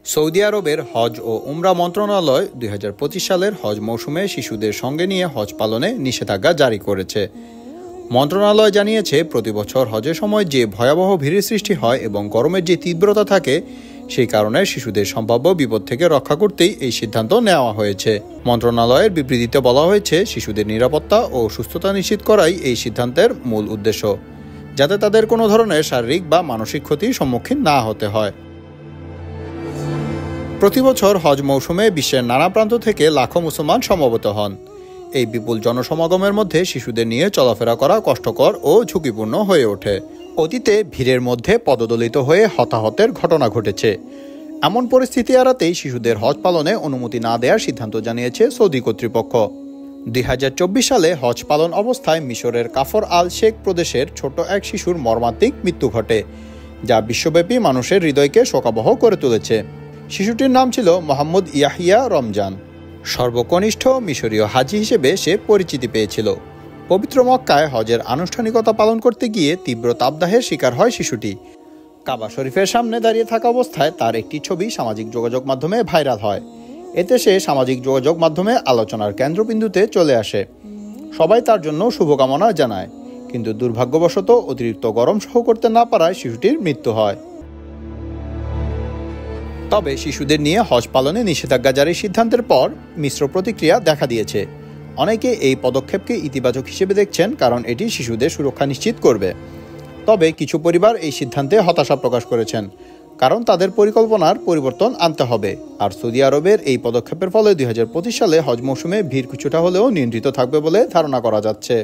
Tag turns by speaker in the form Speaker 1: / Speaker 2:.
Speaker 1: Saudi আরবের হজ ও উমরা মন্ত্রণালয় 2025 সালের হজ মৌসুমে শিশুদের সঙ্গে নিয়ে হজ পালনে নিষেধাজ্ঞা জারি করেছে। মন্ত্রণালয় জানিয়েছে, প্রতি বছর হজের সময় যে ভয়াবহ ভিড়ের সৃষ্টি হয় এবং গরমের যে তীব্রতা থাকে, সেই কারণে শিশুদের সম্ভাব্য বিপদ থেকে রক্ষা করতেই এই সিদ্ধান্ত নেওয়া হয়েছে। মন্ত্রণালয়ের বিবৃতিতে বলা হয়েছে, শিশুদের নিরাপত্তা ও সুস্থতা নিশ্চিত করাই এই সিদ্ধান্তের মূল উদ্দেশ্য, যাতে তাদের কোনো ধরনের শারীরিক বা মানসিক ক্ষতির সম্মুখীন না হতে হয়। প্রতি বছর হজ মৌসুমে বিশ্বের নানা প্রান্ত থেকে লাখো মুসলমান সমবেত হন। এই বিপুল জনসমাগমের মধ্যে শিশুদের নিয়ে চলাফেরা করা কষ্টকর ও ঝুঁকিপূর্ণ হয়ে ওঠে। অতীতে ভিড়ের মধ্যে পদদলিত হয়ে হতাহতের ঘটনা ঘটেছে। এমন পরিস্থিতি এড়াতেই শিশুদের হজ পালনে অনুমতি না দেওয়ার সিদ্ধান্ত জানিয়েছে সৌদি কর্তৃপক্ষ। 2024 সালে হজ পালন অবস্থায় মিশরের কাফর আল শেখ প্রদেশের ছোট এক শিশুর মর্মান্তিক মৃত্যু ঘটে, যা বিশ্বব্যাপী মানুষের হৃদয়কে শোকাবহ করে তুলেছে। শিশুটির নাম ছিল মোহাম্মদ ইয়াহিয়া রমজান। সর্বকনিষ্ঠ মিশরীয় হাজি হিসেবে সে পরিচিতি পেয়েছিল। পবিত্র মক্কায় হজের আনুষ্ঠানিকতা পালন করতে গিয়ে তীব্র তাপদাহের শিকার হয় শিশুটি। কাবা শরীফের সামনে দাঁড়িয়ে থাকা অবস্থায় তার একটি ছবি সামাজিক যোগাযোগ মাধ্যমে ভাইরাল হয়। এতে সে সামাজিক যোগাযোগ মাধ্যমে আলোচনার কেন্দ্রবিন্দুতে চলে আসে। সবাই তার জন্য শুভকামনা জানায়, কিন্তু দুর্ভাগ্যবশত অতিরিক্ত গরম সহ করতে না পারায় শিশুটির মৃত্যু হয়। তবে শিশুদের নিয়ে হজ পালনে নিষেধাজ্ঞা জারির সিদ্ধান্তের পর মিশ্র প্রতিক্রিয়া দেখা দিয়েছে। অনেকে এই পদক্ষেপকে ইতিবাচক হিসেবে দেখছেন, কারণ এটি শিশুদের সুরক্ষা নিশ্চিত করবে। তবে কিছু পরিবার এই সিদ্ধান্তে হতাশা প্রকাশ করেছেন, কারণ তাদের পরিকল্পনার পরিবর্তন আনতে হবে। আর সৌদি আরবের এই পদক্ষেপের ফলে 2025 সালে হজ মৌসুমে ভিড় কিছুটা হলেও নিয়ন্ত্রিত থাকবে বলে ধারণা করা যাচ্ছে।